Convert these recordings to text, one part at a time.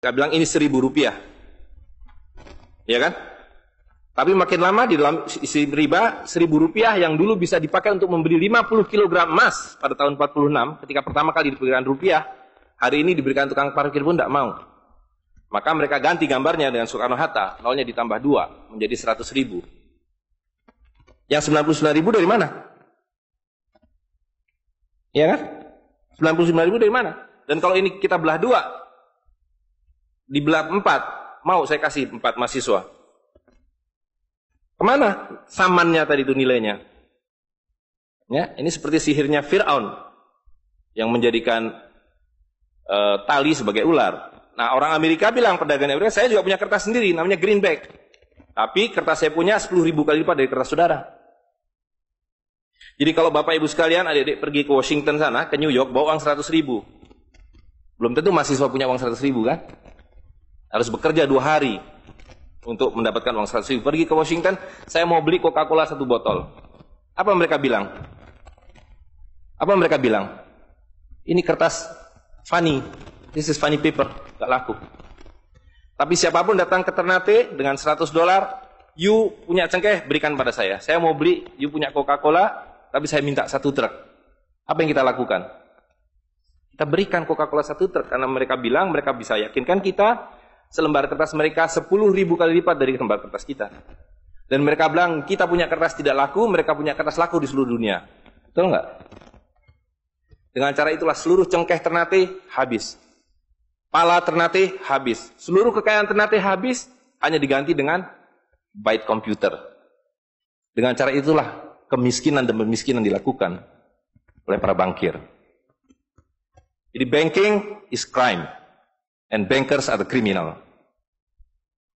Kita bilang ini Rp1.000, ya kan? Tapi makin lama di dalam isi riba, Rp1.000 yang dulu bisa dipakai untuk membeli 50 kg emas pada tahun 46, ketika pertama kali diberikan rupiah, hari ini diberikan tukang parkir pun tidak mau. Maka mereka ganti gambarnya dengan Soekarno-Hatta, nolnya ditambah 2, menjadi 100.000. Yang 99.000 dari mana? Ya kan? 99.000 dari mana? Dan kalau ini kita belah 2, dibelah 4, mau saya kasih 4 mahasiswa. Kemana samannya tadi itu nilainya? Ya, ini seperti sihirnya Fir'aun yang menjadikan tali sebagai ular. Nah, orang Amerika bilang, pedagang Amerika, saya juga punya kertas sendiri, namanya greenback. Tapi kertas saya punya 10.000 kali lipat dari kertas saudara. Jadi kalau Bapak Ibu sekalian, adik-adik pergi ke Washington sana, ke New York, bawa uang 100.000. Belum tentu mahasiswa punya uang 100.000 kan? Harus bekerja 2 hari untuk mendapatkan uang 100.000. Pergi ke Washington, saya mau beli Coca-Cola 1 botol. Apa mereka bilang? Apa mereka bilang? Ini kertas funny. This is funny paper. Gak laku. Tapi siapapun datang ke Ternate dengan $100, you punya cengkeh, berikan pada saya. Saya mau beli, you punya Coca-Cola, tapi saya minta 1 truk. Apa yang kita lakukan? Kita berikan Coca-Cola 1 truk, karena mereka bilang, mereka bisa yakinkan kita, selembar kertas mereka 10.000 kali lipat dari lembar kertas kita. Dan mereka bilang, kita punya kertas tidak laku, mereka punya kertas laku di seluruh dunia. Betul nggak? Dengan cara itulah seluruh cengkeh Ternate habis. Pala Ternate habis. Seluruh kekayaan Ternate habis, hanya diganti dengan byte komputer. Dengan cara itulah kemiskinan dan pemiskinan dilakukan oleh para bankir. Jadi banking is crime. And bankers are the criminal.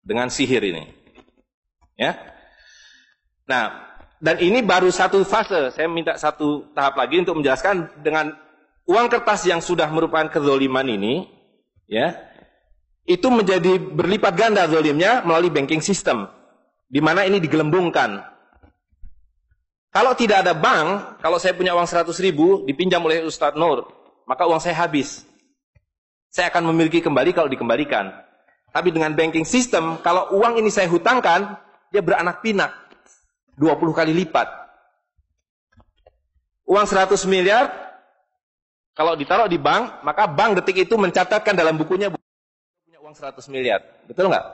Dengan sihir ini. Ya. Nah, dan ini baru satu fase. Saya minta satu tahap lagi untuk menjelaskan dengan uang kertas yang sudah merupakan kezoliman ini, ya, itu menjadi berlipat ganda zolimnya melalui banking system, di mana ini digelembungkan. Kalau tidak ada bank, kalau saya punya uang 100.000 dipinjam oleh Ustadz Nur, maka uang saya habis. Saya akan memiliki kembali kalau dikembalikan. Tapi dengan banking system, kalau uang ini saya hutangkan, dia beranak pinak. 20 kali lipat. Uang 100 miliar, kalau ditaruh di bank, maka bank detik itu mencatatkan dalam bukunya punya uang 100 miliar. Betul nggak?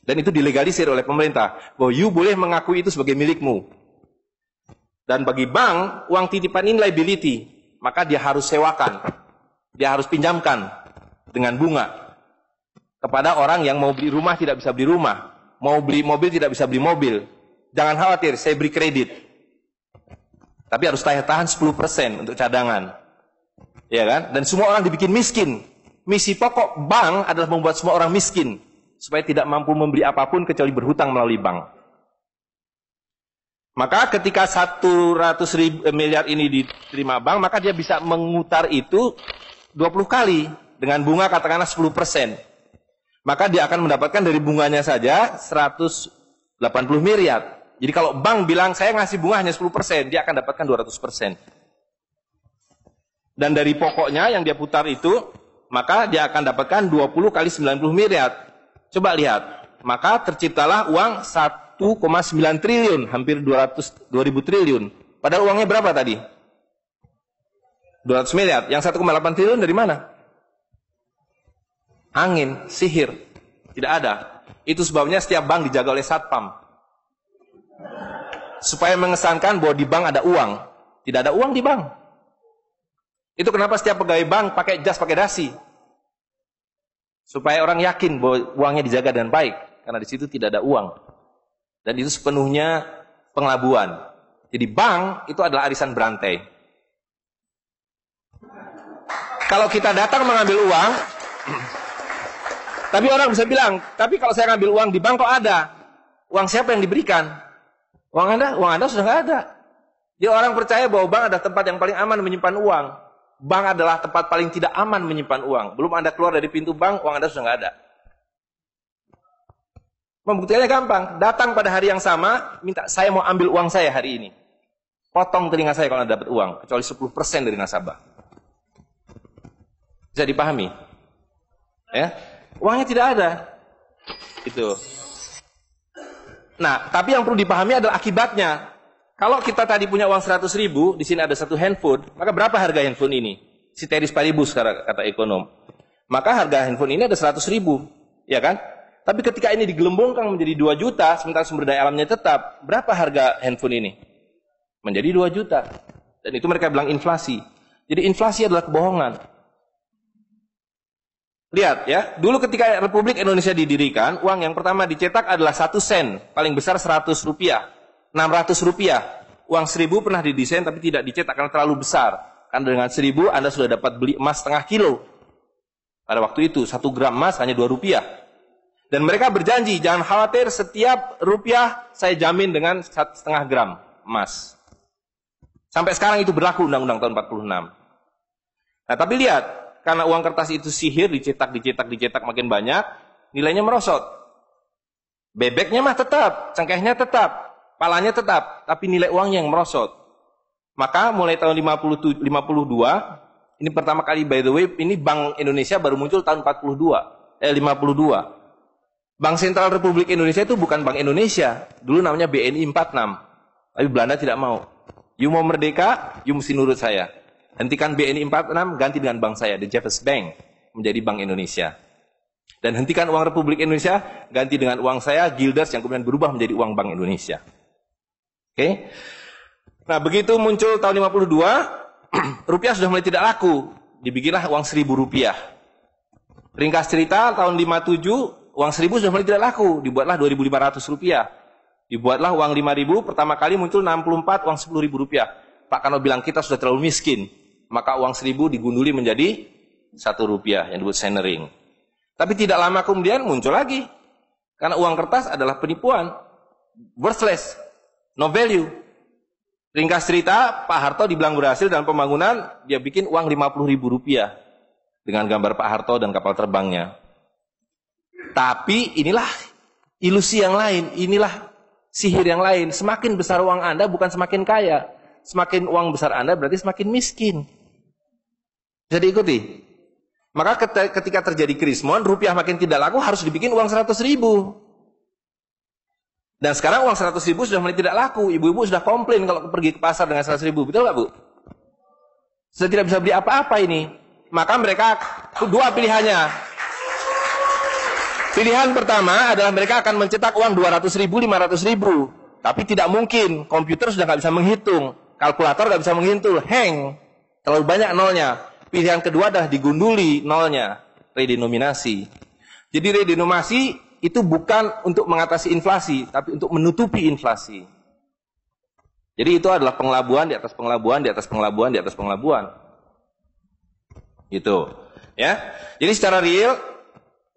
Dan itu dilegalisir oleh pemerintah. Bahwa you boleh mengakui itu sebagai milikmu. Dan bagi bank, uang titipan ini liability. Maka dia harus sewakan. Dia harus pinjamkan dengan bunga kepada orang yang mau beli rumah tidak bisa beli rumah, mau beli mobil tidak bisa beli mobil. Jangan khawatir, saya beri kredit. Tapi harus tahan 10% untuk cadangan. Ya kan? Dan semua orang dibikin miskin. Misi pokok bank adalah membuat semua orang miskin supaya tidak mampu membeli apapun kecuali berhutang melalui bank. Maka ketika 100 miliar ini diterima bank, maka dia bisa mengutar itu 20 kali dengan bunga katakanlah 10%. Maka dia akan mendapatkan dari bunganya saja 180 miliar. Jadi kalau bank bilang saya ngasih bunga hanya 10%, dia akan dapatkan 200%. Dan dari pokoknya yang dia putar itu, maka dia akan dapatkan 20 kali 90 miliar. Coba lihat, maka terciptalah uang 1,9 triliun, hampir 2.000 triliun. Padahal uangnya berapa tadi? 200 miliar. Yang 1,8 triliun dari mana? Angin, sihir. Tidak ada. Itu sebabnya setiap bank dijaga oleh satpam. Supaya mengesankan bahwa di bank ada uang. Tidak ada uang di bank. Itu kenapa setiap pegawai bank pakai jas, pakai dasi. Supaya orang yakin bahwa uangnya dijaga dengan baik. Karena di situ tidak ada uang. Dan itu sepenuhnya pengelabuan. Jadi bank itu adalah arisan berantai. Kalau kita datang mengambil uang, tapi orang bisa bilang, tapi kalau saya ngambil uang di bank kok ada? Uang siapa yang diberikan? Uang Anda sudah nggak ada. Jadi orang percaya bahwa bank adalah tempat yang paling aman menyimpan uang. Bank adalah tempat paling tidak aman menyimpan uang. Belum Anda keluar dari pintu bank, uang Anda sudah nggak ada. Pembuktiannya gampang. Datang pada hari yang sama, minta saya mau ambil uang saya hari ini. Potong telinga saya kalau Anda dapat uang, kecuali 10% dari nasabah. Bisa dipahami? Ya. Uangnya tidak ada. Itu. Nah, tapi yang perlu dipahami adalah akibatnya. Kalau kita tadi punya uang 100.000, di sini ada satu handphone, maka berapa harga handphone ini? Ceteris paribus kata ekonom. Maka harga handphone ini ada 100.000, ya kan? Tapi ketika ini digelembungkan menjadi 2 juta, sementara sumber daya alamnya tetap, berapa harga handphone ini? Menjadi 2 juta. Dan itu mereka bilang inflasi. Jadi inflasi adalah kebohongan. Lihat ya, dulu ketika Republik Indonesia didirikan, uang yang pertama dicetak adalah 1 sen, paling besar 100 rupiah, 600 rupiah. Uang 1000 pernah didesain tapi tidak dicetak karena terlalu besar. Karena dengan 1000 Anda sudah dapat beli emas setengah kilo. Pada waktu itu 1 gram emas hanya 2 rupiah. Dan mereka berjanji, jangan khawatir, setiap rupiah saya jamin dengan 1,5 gram emas. Sampai sekarang itu berlaku Undang-Undang tahun 46. Nah tapi lihat, karena uang kertas itu sihir, dicetak makin banyak, nilainya merosot. Bebeknya mah tetap, cengkehnya tetap, palanya tetap, tapi nilai uangnya yang merosot. Maka mulai tahun 52, ini pertama kali by the way, ini Bank Indonesia baru muncul tahun 52. Bank Sentral Republik Indonesia itu bukan Bank Indonesia, dulu namanya BNI 46. Tapi Belanda tidak mau. You mau merdeka, you mesti nurut saya. Hentikan BNI 46, ganti dengan bank saya, The Jeffers Bank, menjadi Bank Indonesia. Dan hentikan uang Republik Indonesia, ganti dengan uang saya, Guilders, yang kemudian berubah menjadi uang Bank Indonesia. Oke? Nah, begitu muncul tahun 52, rupiah sudah mulai tidak laku. Dibikinlah uang 1.000 rupiah. Ringkas cerita, tahun 57, uang 1.000 sudah mulai tidak laku. Dibuatlah 2.500 rupiah. Dibuatlah uang 5.000, pertama kali muncul 64, uang 10.000 rupiah. Pak Karno bilang kita sudah terlalu miskin. Maka uang 1.000 digunduli menjadi 1 rupiah yang disebut senering. Tapi tidak lama kemudian muncul lagi. Karena uang kertas adalah penipuan. Worthless. No value. Ringkas cerita, Pak Harto dibilang berhasil dalam pembangunan, dia bikin uang 50.000 rupiah. Dengan gambar Pak Harto dan kapal terbangnya. Tapi inilah ilusi yang lain. Inilah sihir yang lain. Semakin besar uang Anda bukan semakin kaya. Semakin uang besar Anda berarti semakin miskin. Bisa diikuti? Maka ketika terjadi krismon, rupiah makin tidak laku, harus dibikin uang 100.000. Dan sekarang uang 100.000 sudah mulai tidak laku. Ibu-ibu sudah komplain kalau pergi ke pasar dengan 100.000. Betul nggak, Bu? Sudah tidak bisa beli apa-apa ini. Maka mereka dua pilihannya. Pilihan pertama adalah mereka akan mencetak uang 200.000, 500.000. Tapi tidak mungkin. Komputer sudah nggak bisa menghitung. Kalkulator nggak bisa menghitung. Hang. Terlalu banyak nolnya. Pilihan kedua adalah digunduli nolnya. Redenominasi. Jadi redenominasi itu bukan untuk mengatasi inflasi, tapi untuk menutupi inflasi. Jadi itu adalah pengelabuan di atas pengelabuan, di atas pengelabuan, di atas pengelabuan. Gitu. Ya. Jadi secara real,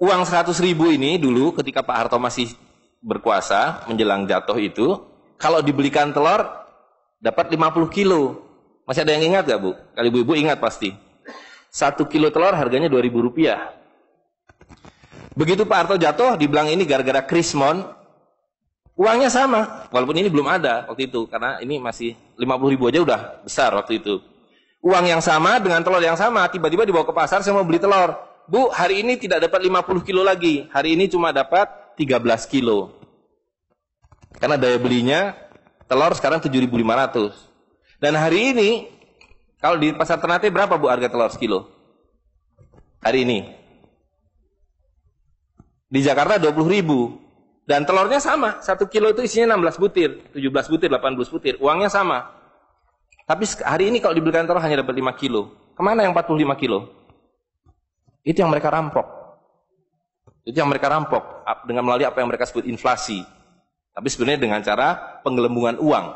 uang 100.000 ini dulu ketika Pak Harto masih berkuasa, menjelang jatuh itu, kalau dibelikan telur, dapat 50 kilo. Masih ada yang ingat gak, Bu? Kali ibu-ibu ingat pasti. 1 kilo telur harganya 2.000 rupiah. Begitu Pak Harto jatuh, dibilang ini gara-gara krismon, uangnya sama. Walaupun ini belum ada waktu itu, karena ini masih 50.000 aja udah besar waktu itu. Uang yang sama dengan telur yang sama, tiba-tiba dibawa ke pasar, saya mau beli telur. Bu, hari ini tidak dapat 50 kilo lagi. Hari ini cuma dapat 13 kilo. Karena daya belinya, telur sekarang 7.500. Dan hari ini, kalau di pasar Ternate berapa, Bu, harga telur sekilo? Hari ini. Di Jakarta 20.000. Dan telurnya sama. 1 kilo itu isinya 16 butir, 17 butir, 18 butir. Uangnya sama. Tapi hari ini kalau dibelikan telur hanya dapat 5 kilo. Kemana yang 45 kilo? Itu yang mereka rampok. Itu yang mereka rampok. Dengan melalui apa yang mereka sebut inflasi. Tapi sebenarnya dengan cara penggelembungan uang.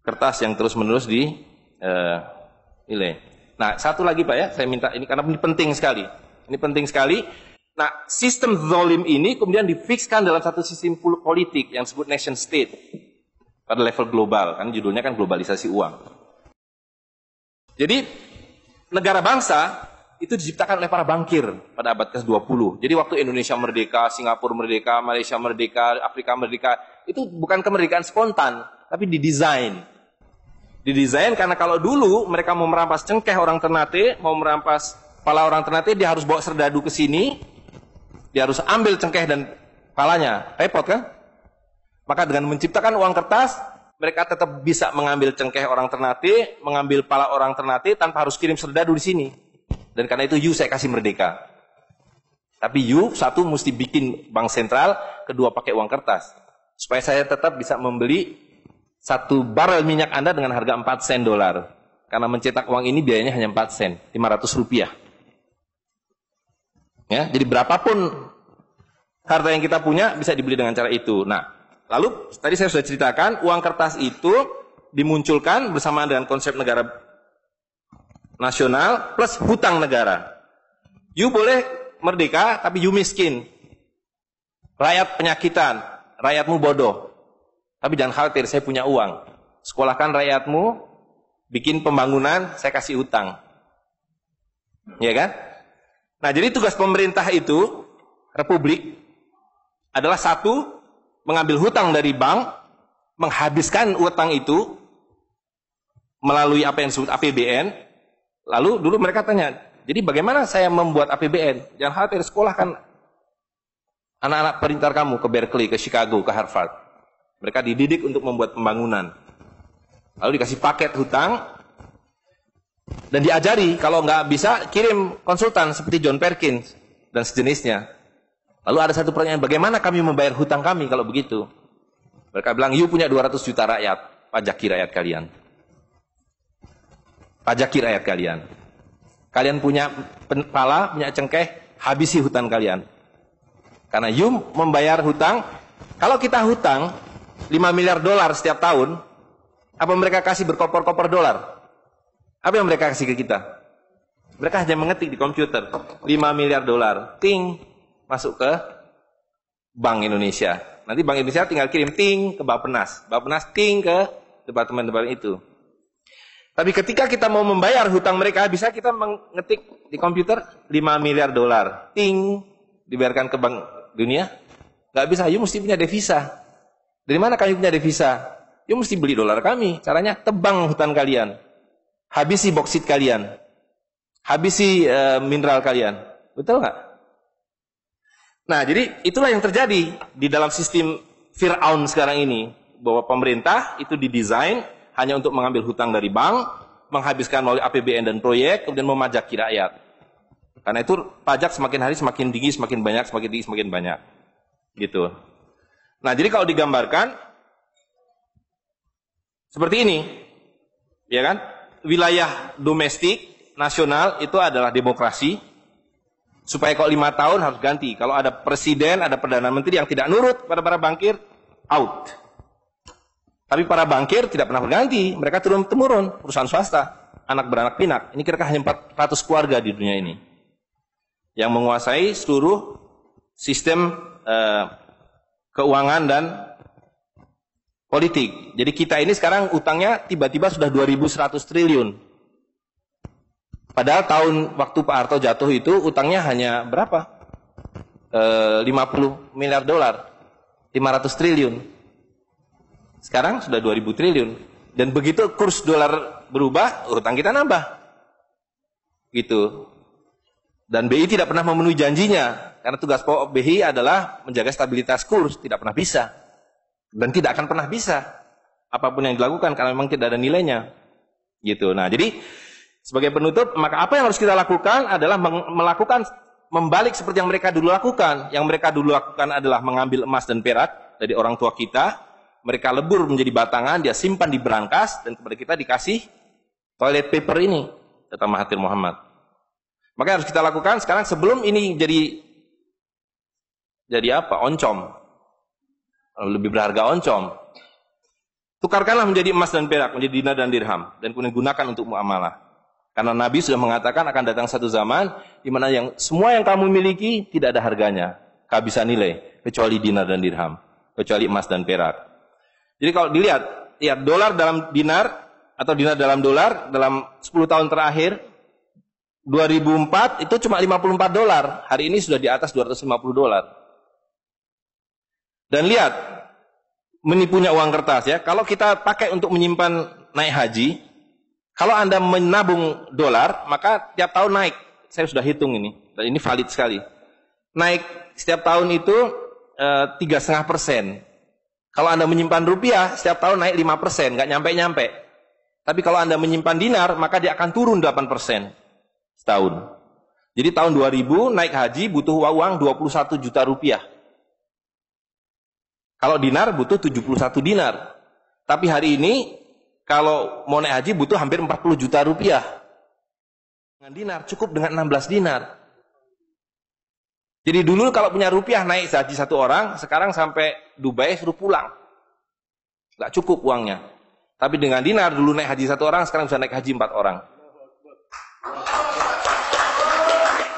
Kertas yang terus-menerus nilai. Nah, satu lagi Pak ya, saya minta ini karena ini penting sekali. Ini penting sekali. Nah, sistem zalim ini kemudian difikskan dalam satu sistem politik yang disebut nation state pada level global, kan judulnya kan globalisasi uang. Jadi negara bangsa itu diciptakan oleh para bankir pada abad ke-20. Jadi waktu Indonesia merdeka, Singapura merdeka, Malaysia merdeka, Afrika merdeka, itu bukan kemerdekaan spontan, tapi didesain. Didesain karena kalau dulu mereka mau merampas cengkeh orang Ternate, mau merampas kepala orang Ternate, dia harus bawa serdadu ke sini. Dia harus ambil cengkeh dan palanya. Repot kan? Maka dengan menciptakan uang kertas, mereka tetap bisa mengambil cengkeh orang Ternate, mengambil pala orang Ternate tanpa harus kirim serdadu di sini. Dan karena itu saya kasih merdeka. Tapi satu mesti bikin bank sentral, kedua pakai uang kertas. Supaya saya tetap bisa membeli 1 barel minyak Anda dengan harga 4 sen dolar. Karena mencetak uang ini biayanya hanya 4 sen, 500 rupiah. Ya, jadi berapapun harta yang kita punya bisa dibeli dengan cara itu. Nah, lalu tadi saya sudah ceritakan uang kertas itu dimunculkan bersamaan dengan konsep negara nasional plus hutang negara. You boleh merdeka tapi you miskin. Rakyat penyakitan, rakyatmu bodoh. Tapi jangan khawatir, saya punya uang. Sekolahkan rakyatmu, bikin pembangunan, saya kasih hutang. Ya kan? Nah, jadi tugas pemerintah itu, republik, adalah satu, mengambil hutang dari bank, menghabiskan utang itu, melalui apa yang disebut APBN. Lalu dulu mereka tanya, jadi bagaimana saya membuat APBN? Jangan khawatir, sekolahkan anak-anak pintar kamu ke Berkeley, ke Chicago, ke Harvard. Mereka dididik untuk membuat pembangunan. Lalu dikasih paket hutang, dan diajari, kalau nggak bisa, kirim konsultan seperti John Perkins dan sejenisnya. Lalu ada satu pertanyaan, bagaimana kami membayar hutang kami kalau begitu? Mereka bilang, you punya 200 juta rakyat, pajaki rakyat kalian. Pajaki rakyat kalian. Kalian punya pala, punya cengkeh, habisi hutang kalian. Karena you membayar hutang, kalau kita hutang 5 miliar dolar setiap tahun, apa mereka kasih berkoper-koper dolar? Apa yang mereka kasih ke kita? Mereka hanya mengetik di komputer 5 miliar dolar, ting, masuk ke Bank Indonesia. Nanti Bank Indonesia tinggal kirim ting ke Bappenas, Bappenas ting ke departemen-departemen itu. Tapi ketika kita mau membayar hutang mereka, bisa kita mengetik di komputer 5 miliar dolar, ting, dibayarkan ke Bank Dunia? Nggak bisa, you mesti punya devisa. Dari mana kami punya devisa? You mesti beli dolar kami. Caranya tebang hutan kalian. Habisi boksit kalian. Habisi mineral kalian. Betul nggak? Nah, jadi itulah yang terjadi di dalam sistem Fir'aun sekarang ini. Bahwa pemerintah itu didesain hanya untuk mengambil hutang dari bank, menghabiskan melalui APBN dan proyek, kemudian memajaki rakyat. Karena itu pajak semakin hari semakin tinggi, semakin banyak, semakin tinggi, semakin banyak. Gitu. Nah, jadi kalau digambarkan seperti ini, ya kan? Wilayah domestik nasional itu adalah demokrasi. Supaya kalau 5 tahun harus ganti. Kalau ada presiden, ada perdana menteri yang tidak nurut pada para bankir, out. Tapi para bankir tidak pernah berganti. Mereka turun-temurun, perusahaan swasta, anak beranak pinak. Ini kira-kira hanya 400 keluarga di dunia ini yang menguasai seluruh sistem keuangan dan politik. Jadi kita ini sekarang utangnya tiba-tiba sudah 2.100 triliun. Padahal tahun waktu Pak Harto jatuh itu utangnya hanya berapa? 50 miliar dolar. 500 triliun. Sekarang sudah 2.000 triliun. Dan begitu kurs dolar berubah, utang kita nambah. Gitu. Dan BI tidak pernah memenuhi janjinya. Karena tugas pokok BI adalah menjaga stabilitas kurs. Tidak pernah bisa. Dan tidak akan pernah bisa. Apapun yang dilakukan karena memang tidak ada nilainya. Gitu. Nah, jadi sebagai penutup, maka apa yang harus kita lakukan adalah membalik seperti yang mereka dulu lakukan. Yang mereka dulu lakukan adalah mengambil emas dan perak dari orang tua kita. Mereka lebur menjadi batangan, dia simpan di berangkas, dan kepada kita dikasih toilet paper ini, kata Mahathir Muhammad. Maka yang harus kita lakukan sekarang sebelum ini jadi apa? Oncom. Lebih berharga oncom. Tukarkanlah menjadi emas dan perak, menjadi dinar dan dirham, dan kemudian gunakan untuk muamalah. Karena Nabi sudah mengatakan akan datang satu zaman di mana semua yang kamu miliki tidak ada harganya, kehabisan nilai, kecuali dinar dan dirham, kecuali emas dan perak. Jadi kalau dilihat, ya dolar dalam dinar atau dinar dalam dolar dalam 10 tahun terakhir 2004 itu cuma 54 dolar. Hari ini sudah di atas 250 dolar. Dan lihat, menipunya uang kertas ya. Kalau kita pakai untuk menyimpan naik haji, kalau Anda menabung dolar, maka tiap tahun naik. Saya sudah hitung ini, dan ini valid sekali. Naik setiap tahun itu 3,5%. Kalau Anda menyimpan rupiah, setiap tahun naik 5%, nggak nyampe-nyampe. Tapi kalau Anda menyimpan dinar, maka dia akan turun 8% setahun. Jadi tahun 2000 naik haji butuh uang 21 juta rupiah. Kalau dinar butuh 71 dinar. Tapi hari ini kalau mau naik haji butuh hampir 40 juta rupiah. Dengan dinar cukup dengan 16 dinar. Jadi dulu kalau punya rupiah naik haji satu orang, sekarang sampai Dubai suruh pulang. Nggak cukup uangnya. Tapi dengan dinar dulu naik haji satu orang, sekarang bisa naik haji 4 orang.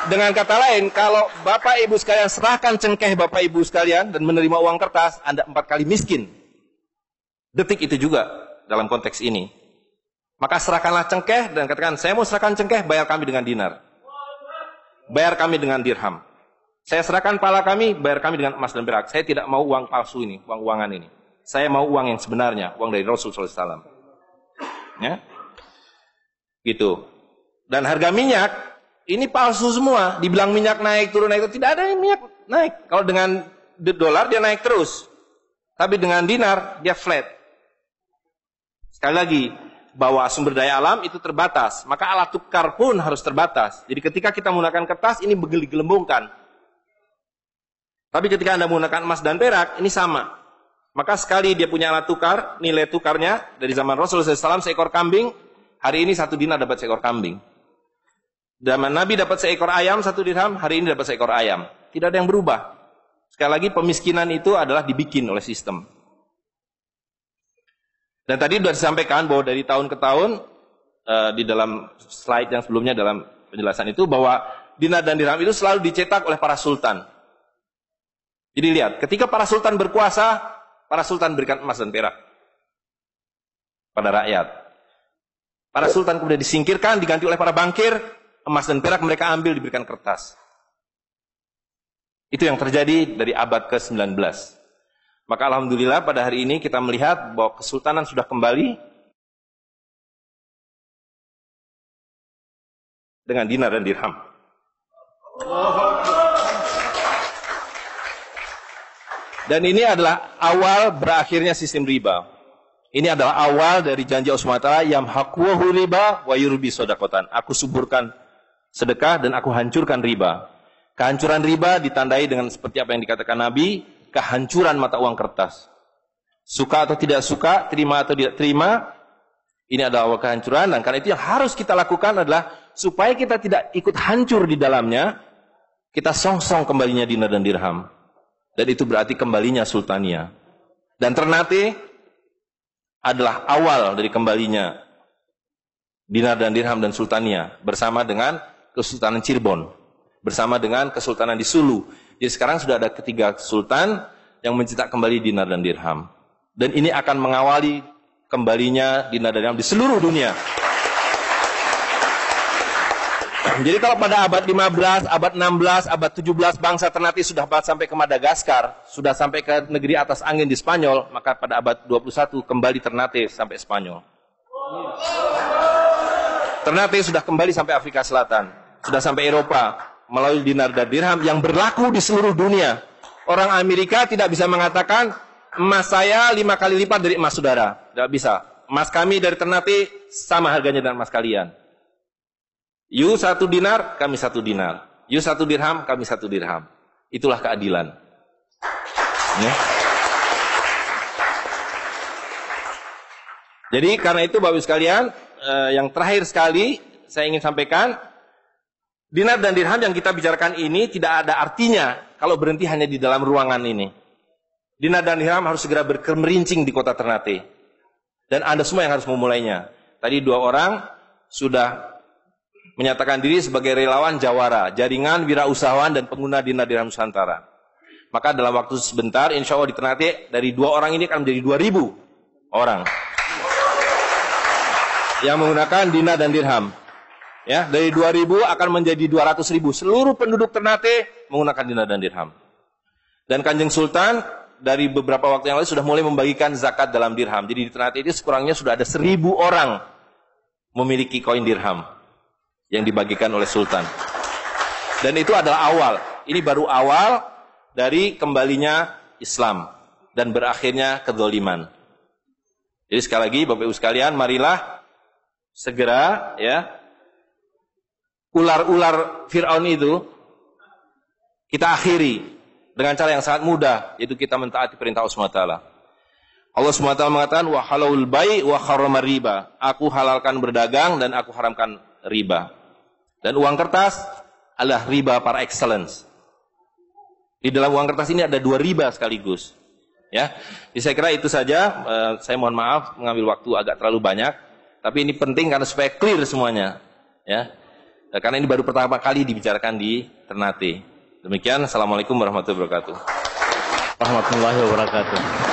Dengan kata lain, kalau Bapak Ibu sekalian serahkan cengkeh Bapak Ibu sekalian dan menerima uang kertas, Anda 4 kali miskin. Detik itu juga dalam konteks ini. Maka serahkanlah cengkeh dan katakan, saya mau serahkan cengkeh, bayar kami dengan dinar. Bayar kami dengan dirham. Saya serahkan pala kami, bayar kami dengan emas dan perak. Saya tidak mau uang palsu ini, uang-uangan ini. Saya mau uang yang sebenarnya, uang dari Rasul SAW. Ya, gitu. Dan harga minyak ini palsu semua. Dibilang minyak naik, turun naik, tidak ada yang minyak naik. Kalau dengan dolar dia naik terus. Tapi dengan dinar dia flat. Sekali lagi, bahwa sumber daya alam itu terbatas. Maka alat tukar pun harus terbatas. Jadi ketika kita menggunakan kertas, ini digelembungkan. Tapi ketika Anda menggunakan emas dan perak, ini sama. Maka sekali dia punya alat tukar, nilai tukarnya dari zaman Rasulullah SAW seekor kambing, hari ini 1 dinar dapat seekor kambing. Zaman Nabi dapat seekor ayam 1 dirham, hari ini dapat seekor ayam. Tidak ada yang berubah. Sekali lagi pemiskinan itu adalah dibikin oleh sistem. Dan tadi sudah disampaikan bahwa dari tahun ke tahun, di dalam slide yang sebelumnya dalam penjelasan itu, bahwa dinar dan dirham itu selalu dicetak oleh para sultan. Jadi lihat, ketika para sultan berkuasa, para sultan berikan emas dan perak pada rakyat. Para sultan kemudian disingkirkan, diganti oleh para bankir, emas dan perak mereka ambil, diberikan kertas. Itu yang terjadi dari abad ke-19. Maka alhamdulillah pada hari ini kita melihat bahwa kesultanan sudah kembali dengan dinar dan dirham. Dan ini adalah awal berakhirnya sistem riba. Ini adalah awal dari janji Allah SWT, yamhaqwahu riba wa yurbi sodakotan. Aku suburkan sedekah dan aku hancurkan riba. Kehancuran riba ditandai dengan seperti apa yang dikatakan Nabi, kehancuran mata uang kertas. Suka atau tidak suka, terima atau tidak terima, ini adalah awal kehancuran. Dan karena itu yang harus kita lakukan adalah supaya kita tidak ikut hancur di dalamnya, kita songsong kembalinya dinar dan dirham. Dan itu berarti kembalinya sultania. Dan Ternate adalah awal dari kembalinya dinar dan dirham dan sultania bersama dengan Kesultanan Cirebon, bersama dengan Kesultanan di Sulu. Jadi sekarang sudah ada 3 sultan yang mencetak kembali dinar dan dirham. Dan ini akan mengawali kembalinya dinar dan dirham di seluruh dunia. Jadi kalau pada abad 15, abad 16, abad 17 bangsa Ternate sudah sampai ke Madagaskar, sudah sampai ke negeri atas angin di Spanyol, maka pada abad 21 kembali Ternate sampai Spanyol. Ternate sudah kembali sampai Afrika Selatan, sudah sampai Eropa melalui dinar dan dirham yang berlaku di seluruh dunia. Orang Amerika tidak bisa mengatakan emas saya 5 kali lipat dari emas saudara, tidak bisa. Emas kami dari Ternate sama harganya dengan emas kalian. You 1 dinar, kami 1 dinar. You 1 dirham, kami 1 dirham. Itulah keadilan. Ya. Jadi karena itu Bapak Ibu sekalian, yang terakhir sekali saya ingin sampaikan, dinar dan dirham yang kita bicarakan ini tidak ada artinya kalau berhenti hanya di dalam ruangan ini. Dinar dan dirham harus segera berkemerincing di kota Ternate. Dan Anda semua yang harus memulainya. Tadi 2 orang sudah menyatakan diri sebagai relawan jawara, jaringan wirausahawan dan pengguna dinar dirham Nusantara. Maka dalam waktu sebentar, insya Allah di Ternate, dari 2 orang ini akan menjadi 2.000 orang yang menggunakan dinar dan dirham. Ya, dari 2.000 akan menjadi 200.000. Seluruh penduduk Ternate menggunakan dinar dan dirham. Dan Kanjeng Sultan dari beberapa waktu yang lalu sudah mulai membagikan zakat dalam dirham. Jadi di Ternate itu sekurangnya sudah ada 1.000 orang memiliki koin dirham yang dibagikan oleh Sultan. Dan itu adalah awal. Ini baru awal, dari kembalinya Islam dan berakhirnya kedzaliman. Jadi sekali lagi Bapak Ibu sekalian, marilah segera ya ular-ular Fir'aun itu kita akhiri dengan cara yang sangat mudah, yaitu kita mentaati perintah Allah SWT. Allah SWT mengatakan wa halalul bai' wa harramar riba. Aku halalkan berdagang dan aku haramkan riba. Dan uang kertas adalah riba par excellence. Di dalam uang kertas ini ada 2 riba sekaligus. Ya, jadi saya kira itu saja. Saya mohon maaf mengambil waktu agak terlalu banyak, tapi ini penting karena supaya clear semuanya. Ya, karena ini baru pertama kali dibicarakan di Ternate. Demikian, assalamualaikum warahmatullahi wabarakatuh. Warahmatullahi wabarakatuh.